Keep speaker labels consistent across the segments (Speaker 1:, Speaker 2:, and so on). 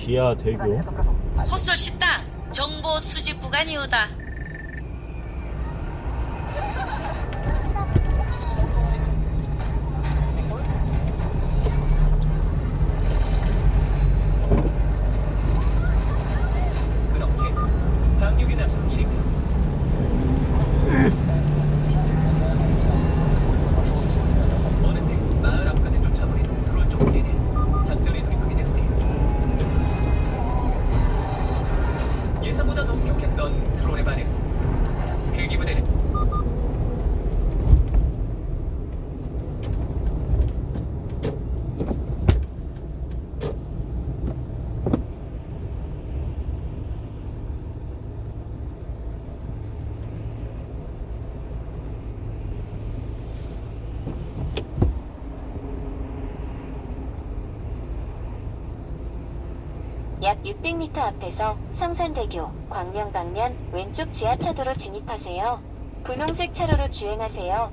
Speaker 1: 지하 대교.
Speaker 2: 헛솔 식당 정보 수집 구간이오다.
Speaker 3: 그렇게 방역에 나선 일행들. 어느새 마을 앞까지 쫓아버린 트롤 쪽 얘들. 작전에 돌입하게 되는데 예상보다 더 격했던 트롤의 반응. 헬기부대는
Speaker 4: 약 600m 앞에서 성산대교, 광명 방면 왼쪽 지하차도로 진입하세요. 분홍색 차로로 주행하세요.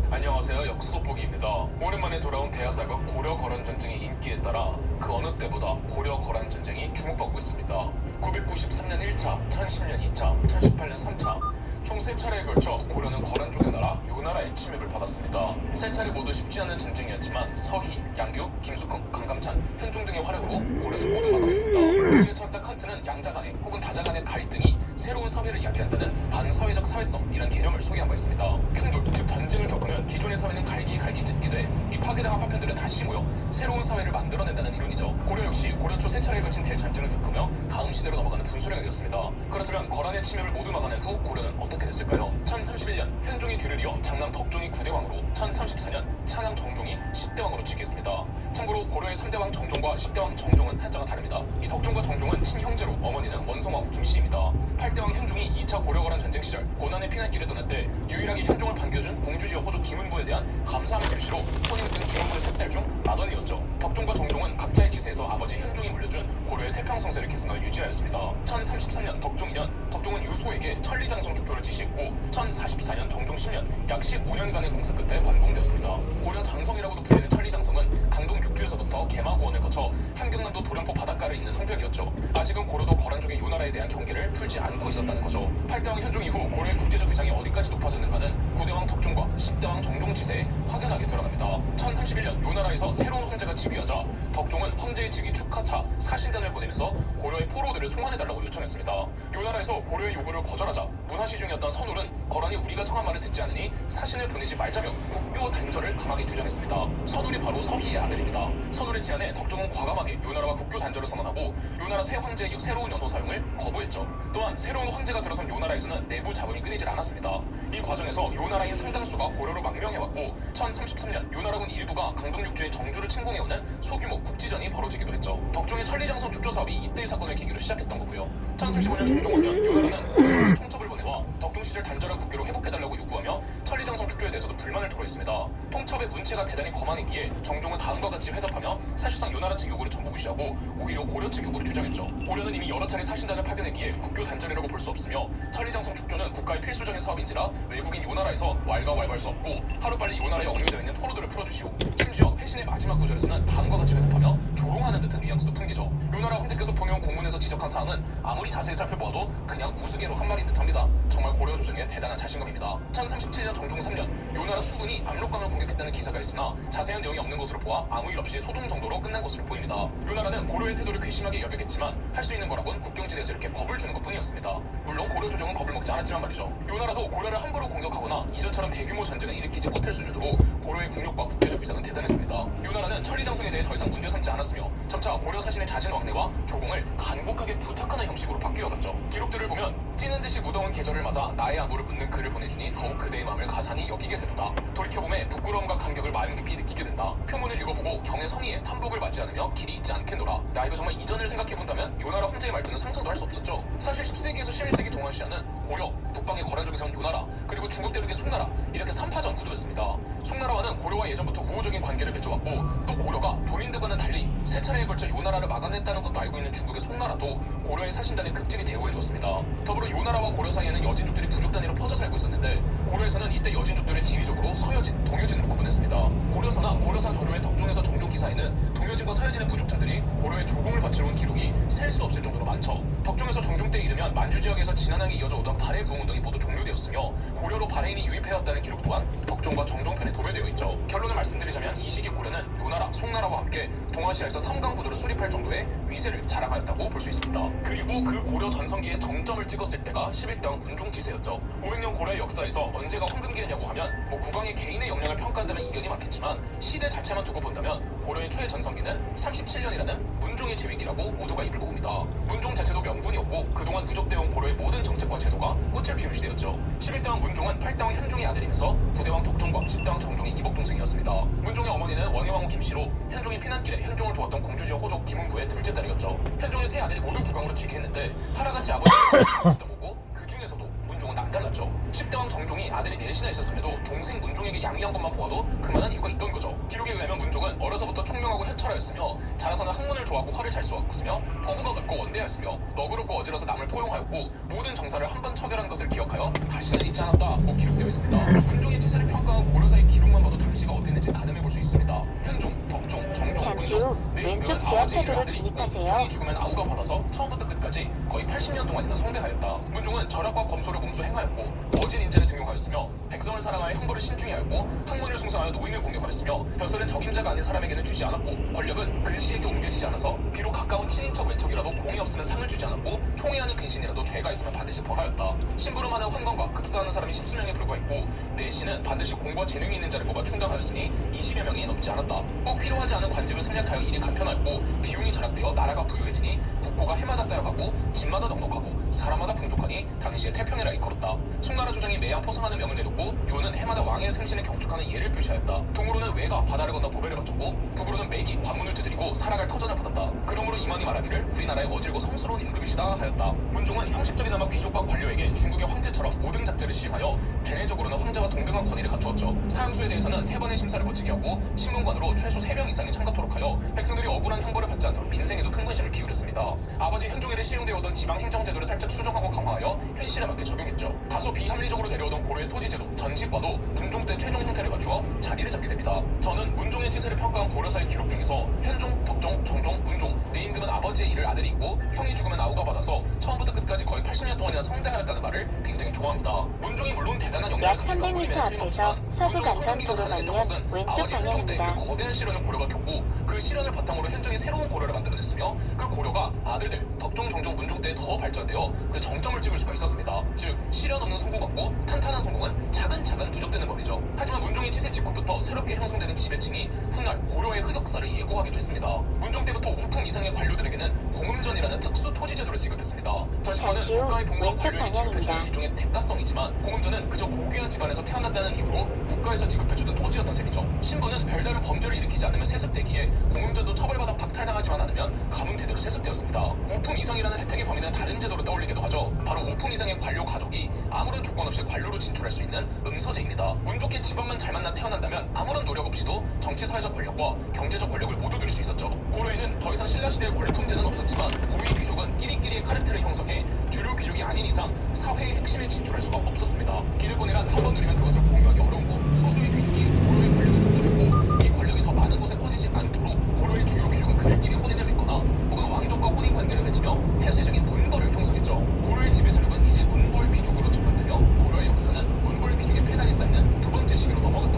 Speaker 5: 안녕하세요. 역수돋보기입니다. 오랜만에 돌아온 대하사극 고려거란전쟁의 인기에 따라 그 어느 때보다 고려거란전쟁이 주목받고 있습니다. 993년 1차, 1010년 2차, 1018년 3차 총 3차례에 걸쳐 고려는 거란 쪽의 나라 요나라의 침입을 받았습니다. 3차례 모두 쉽지 않은 전쟁이었지만 서희, 양규, 김숙흥, 강감찬, 현종 등의 활약으로 고려는 모두 받아냈습니다. 고려의 철학자 칸트는 양자 간의 혹은 다자 간의 갈등이 새로운 사회를 이야기한다는 반사회적 사회성이라는 개념을 소개한 바 있습니다. 충돌, 즉 전쟁을 겪으면 기존의 사회는 갈기 찢게 돼 이 파괴당한 파편들은 다시 모여 새로운 사회를 만들어낸다는 이론이죠. 고려 역시 고려 초 3차례에 걸친 대전쟁을 겪으며 다음 시대로 넘어가는 분수령이 되었습니다. 그렇다면 거란의 침입을 모두 막아낸 후 고려는 어떻게 됐을까요? 1031년 현종이 뒤를 이어 장남 덕종이 9대왕으로 1034년 창암 정종이 10대왕으로 즉위했습니다. 참고로 고려의 3대왕 정종과 10대왕 정종은 한자가 다릅니다. 이 덕종과 정종은 친형제로 어머니는 원성왕후 김씨입니다. 8대왕 현종이 2차 고려거란 전쟁 시절 고난의 피난길을 떠날 때 유일하게 현종을 반겨준 공주지와 호조 김은보에 대한 감사함의 글씨로 손이 든 김은보의 3딸 중 맏언니였죠. 덕종과 정종은 각자의 지세에서 아버지 현종이 물려준 고려의 태평성세를 계승하여 유지하였습니다. 1033년 덕종 2년 덕종은 유소에게 천리장성 축조를 지시했고 1044년 정종 10년 약 15년간의 공사 끝에 완공되었습니다. 고려 장성이라고도 불리는 천리장성은 강동 육주에서부터 개마고원을 거쳐 함경남도 도련포 바닷가를 잇는 성벽이었죠. 아직은 고려도 거란족의 요나라에 대한 경계를 풀지 않고 있었다는 거죠. 8대왕 현종 이후 고려의 국제적 위상이 어디까지 높아졌는가는 9대왕 덕종과 10대왕 정종 지세에 확연하게 드러납니다. 1031년 요나라에서 새로운 황제가 즉위하자 덕종은 황제의 즉위 축하차 사신단을 보내면서 고려의 포로들을 송환해달라고 요청했습니다. 요나라에서 고려의 요구를 거절하자 문화시 중이었던 선울은 거란이 우리가 청한 말을 듣지 않으니 사신을 보내지 말자며 국교 단절을 강하게 주장했습니다. 선울이 바로 서희의 아들입니다. 선울의 제안에 덕종은 과감하게 요나라와 국교 단절을 선언하고 요나라 새 황제의 새로운 연호 사용을 거부했죠. 또한 새로운 황제가 들어선 요나라에서는 내부 자본이 끊이질 않았습니다. 이 과정에서 요나라인 상당수가 고려로 망명해왔고 1033년 요나라군 일부가 강동 육주의 정주를 침공해오는 소규모 국지전이 벌어지기도 했죠. 덕종의 천리장성 축조 사업이 이때의 사건을 계기로 시작했던 거고요. 1035년 정종 5년 요나라는 고려 정부에 통첩을 보내와 덕종 시절 단절한 국교로 회복해달라고 요구하며 천리장성 축조에 대해서도 불만을 토로했습니다. 통첩의 문체가 대단히 거만했기에 정종은 다음과 같이 회답하며 사실상 요나라 측 요구를 전부 무시하고 오히려 고려 측 요구를 주장했죠. 고려는 이미 여러 차례 사신단을 파견했기에 국교 단절이라고 볼 수 없으며 천리장성 축조는 국가의 필수적인 사업인지라 외국인 요나라에서 왈가왈부할 수 없고 하루빨리 요나라에 억류되어 있는 포로들을 풀어주시오. 심지어 회신의 마지막 구절에서는 다음과 같이 회답하며 조롱하는 듯한 뉘앙스도 풍기죠. 요나라 황제께서 보내온 공문에서 지적한 사항은 아무리 자세히 살펴보아도 그냥 우스개로 한 말인 듯합니다. 정말 고려 조정의 대단한 자신감입니다. 1037년 정종 3년 요나라 요나라 수군이 압록강을 공격했다는 기사가 있으나 자세한 내용이 없는 것으로 보아 아무 일 없이 소동 정도로 끝난 것으로 보입니다. 요나라는 고려의 태도를 괘씸하게 여겼겠지만 할 수 있는 거라곤 국경지대에서 이렇게 겁을 주는 것뿐이었습니다. 물론 고려 조정은 겁을 먹지 않았지만 말이죠. 요나라도 고려를 함부로 공격하거나 이전처럼 대규모 전쟁을 일으키지 못할 수준으로 고려의 국력과 국교적 위상은 대단했습니다. 요나라는 천리장성에 대해 더 이상 문제 삼지 않았으며 점차 고려 사신의 자진 왕래와 조공을 간곡하게 부탁하는 형식으로 바뀌어갔죠. 기록들을 보면 찌는 듯이 무더운 계절을 맞아 나의 안부를 묻는 글을 보내주니 더욱 그대의 마음을 가산히 여기게 되도다. 돌이켜보매 부끄러움과 감격을 마음 깊이 느끼게 된다. 표문을 읽어보고 경의 성의에 탐복을 받지 않으며 길이 있지 않겠노라. 야, 이거 정말 이전을 생각해본다면 요나라 황제의 말투는 상상도 할 수 없었죠. 사실 10세기에서 11세기 동아시아는 고려, 북방의 거란족에 세운 요나라, 그리고 중국 대륙의 송나라, 이렇게 3파전 구도였습니다. 송나라와는 고려와 예전부터 우호적인 관계를 맺어왔고 또 고려가 본인들과는 달리 세 차례에 걸쳐 요나라를 막아냈다는 것도 알고 있는 중국의 송나라도 고려의 사신단을 극진히 대우해줬습니다. 더불어 요나라와 고려 사이에는 여진족들이 부족 단위로 퍼져 살고 있었는데 고려에서는 이때 여진족들을 지리적으로 서여진, 동여진으로 구분했습니다. 고려서나 고려사 조료의 덕종에서 종종 기사에는 동여진과 서여진의 부족층들이 고려의 조공을 바치러 온 기록이 셀 수 없을 정도로 많죠. 덕종에서 정종 때에 이르면 만주 지역에서 지난항에 이어져 오던 발해 부흥운동이 모두 종료되었으며 고려로 발해인이 유입해왔다는 기록 또한 덕종과 정종편에 도배되어 있죠. 결론을 말씀드리자면 이 시기 고려는 요나라, 송나라와 함께 동아시아에서 삼강구도를 수립할 정도의 위세를 자랑하였다고 볼 수 있습니다. 그리고 그 고려 전성기의 정점을 찍었을 때가 11대왕 문종지세였죠. 500년 고려의 역사에서 언제가 황금기였냐고 하면 국왕의 개인의 역량을 평가한다면 이견이 많겠지만 시대 자체만 두고 본다면 고려의 최전성기는 37년이라는 문종의 제위기라고 모두가 입을 모읍니다. 문종 자체도 명분이었고 그동안 누적되어온 고려의 모든 정책과 제도가 꽃을 피운 시대였죠. 11대왕 문종은 8대왕 현종의 아들이면서 9대왕 덕종과 10대왕 정종의 이복동생이었습니다. 문종의 어머니는 원효왕후 김씨로 현종이 피난길에 현종을 도왔던 공주지역 호족 김은부의 둘째 딸이었죠. 현종의 세 아들이 모두 국왕으로 즉위했는데 하나같이 아버지를 했던 거고 그 중에서도 문종은 남달랐죠. 10대왕 정종이 아들이 넷이나 있었음에도 동생 문종에게 양위한 것만 보아도 그만한 이유가 있던 거죠. 기록에 의하면 문종은 어려서부터 총명하고 현철하였으며 자라서는 학문을 좋아하고 화를 잘 쏘았으며 포부가 깊고 원대하였으며 너그럽고 어지러서 남을 포용하였고 모든 정사를 한 번 처결한 것을 기억하여 다시는 잊지 않았다고 기록되어 있습니다. 문종의 치세를 평가한 고려사의 기록만 봐도 당시가 어땠는지 가늠해볼 수 있습니다. 현종, 덕종, 정종,
Speaker 4: 잠시 후
Speaker 5: 문종 네
Speaker 4: 왼쪽
Speaker 5: 인격은
Speaker 4: 지하차도로
Speaker 5: 아버지의 아들이
Speaker 4: 진입하세요.
Speaker 5: 있고 형이 죽으면 아우가 받아서 처음부터 끝까지 거의 80년 동안이나 성대하였다. 문종은 절약과 검소를 몸소 행하였고 어진 인재를 등용하였으며 백성을 사랑하여 형벌을 신중히 하였고 학문을 숭상하여 노인을 공경하였으며 벼슬은 적임자가 아닌 사람에게는 주지 않았고 권력은 근시에게 옮겨지지 않아서 비록 가까운 친인척 외척이라도 공이 없으면 상을 주지 않았고 총애하는 근신이라도 죄가 있으면 반드시 벌하였다. 심부름하는 환관과 급사하는 사람이 10수명에 불과했고 내시는 반드시 공과 재능이 있는 자를 뽑아 충당하였으니 20여 명이 넘지 않았다. 꼭 필요하지 않은 관직을 생략하여 일이 간편하였고 비용이 절약되어 나라가 부유해지니 국고가 해마다 쌓여가고 집마다 넉넉하고 사람마다 풍족하니 당시에 태평해라 이끌었다. 송나라 조정이 매양 포상하는 명을 내렸고 요는 해마다 왕의 생신을 경축하는 예를 표시하였다. 동으로는 외가 바다를 건너 보배를 바쳤고 북으로는 맥이 관문을 두드리고 살아갈 터전을 받았다. 그러므로 이만희 말하기를 우리나라의 어질고 성스러운 임금이시다 하였다. 문종은 형식적이나마 귀족과 관료에게 중국의 황제처럼 5등 작제를 시행하여 대내적으로는 황제와 동등한 권위를 갖추었죠. 사항수에 대해서는 3번의 심사를 거치게 하고 신문관으로 최소 3명 이상이 참가토록 하여 백성들이 억울한 형벌을 받지 않도록 민생에도 큰 관심을 기울였습니다. 아버지 현종일에 시행되어 오던 지방 행정제도를 살짝 수정하고 강화하여 현실에 맞게 적용했죠. 다소 비합리적으로 내려오던 고려의 토지제도 전시과도 문종 때 최종 형태를 갖추어 자리를 잡게 됩니다. 저는 문종의 치세를 평가한 고려사의 기록 중에서 현종, 덕종, 정종, 문종 내 임금은 아버지의 일을 아들이 있고 형이 죽으면 아우가 받아서 처음부터 끝까지 거의 80년 동안이나 성대하였다는 말을 굉장히 좋아합니다. 문종이 물론 대단한 영향을
Speaker 4: 약
Speaker 5: 갖추고
Speaker 4: 300m 앞에서 서부 간선도로 가면 왼쪽
Speaker 5: 아버지 현종 때
Speaker 4: 방향입니다.
Speaker 5: 그 거대한 실현을 고려가 겪고 그 실현을 바탕으로 현종이 새로운 고려를 만들어냈으며 그 고려가 아들들 덕종, 정종, 문종 때 더 발전되어 그 정점을 찍을 수가 있었습니다. 즉 실현 없는 성공 같고 탄탄한 성공은 차근차근 누적되는 법이죠. 하지만 문종의 치세 직후부터 새롭게 형성되는 지배층이 훗날 고려의 흑역사를 예고하기도 했습니다. 문종 때부터 5품 이상의 관료들에게는 공음전이라는 특수 토지제도를 지급했습니다. 전시관은
Speaker 4: 잠시 후
Speaker 5: 국가의 복무와
Speaker 4: 왼쪽
Speaker 5: 관료에게 지급해주는
Speaker 4: 방향입니다.
Speaker 5: 일종의 대가성이지만 공음전은 그저 고귀한 집안에서 태어났다는 이유로 국가에서 지급해주던 토지였던 셈이죠. 신부는 별다른 범죄를 일으키지 않으면 세습되기에 공음전도 처벌받아 박탈당하지만 않으면 가문 대대로 세습되었습니다. 5품 이상이라는 혜택의 범위는 다른 제도로 떠올리기도 하죠. 바로 5품 이상의 관료 가족이 아무런 조건 없이 관료로 진출할 수 있는 음서제입니다. 운 좋게 집안만 잘 만나 태어난다면 아무런 노력 없이도 정치 사회적 권력과 경제적 권력을 모두 누릴 수 있었죠. 고려에는 더 이상 신라시대의 권통제는 없었지만 고위 귀족은 끼리끼리의 카르텔을 형성해 주류 귀족이 아닌 이상 사회의 핵심에 진출할 수가 없었습니다. 기득권이란 한 번 누리면 그것을 공유하기 어려운 거. 소수의 귀족이 고려의 권력을 독점했고 이 권력이 더 많은 곳에 퍼지지 않도록 고려의 주요 귀족은 그들끼리 혼인을 맺거나 혹은 왕족과 혼인 관계를 맺으며 폐쇄적인 문벌을 형성했죠. 고려의 지배 세력은 이제 문벌 귀족으로 전환되며 고려의 역사는 문벌 귀족의 폐단이 쌓이는 두 번째 시기로 넘어갔다.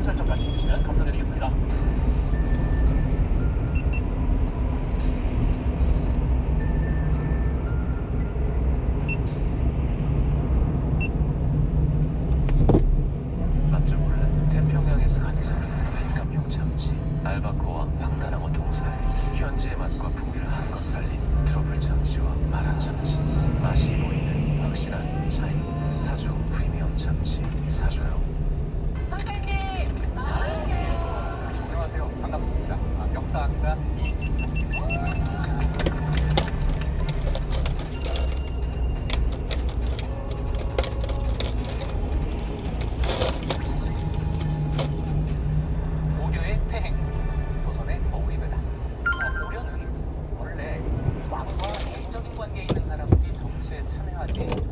Speaker 3: 설정까지 해주시면 감사드리겠습니다. 맛좀 몰래 태평양에서 가장 발감용 참치, 알바코와 방다랑어 통살, 현지의 맛과 풍미를 한껏 살린 트러플 참치와 마라 참치, 맛이 보이는 확실한 차이. 사조 프리미엄 참치 사줘요. 안녕하세요. 반갑습니다. 역사학자 고려의 폐행, 조선의 거울이다. 고려는 원래 왕과 애적인 관계에 있는 사람들이 정치에 참여하지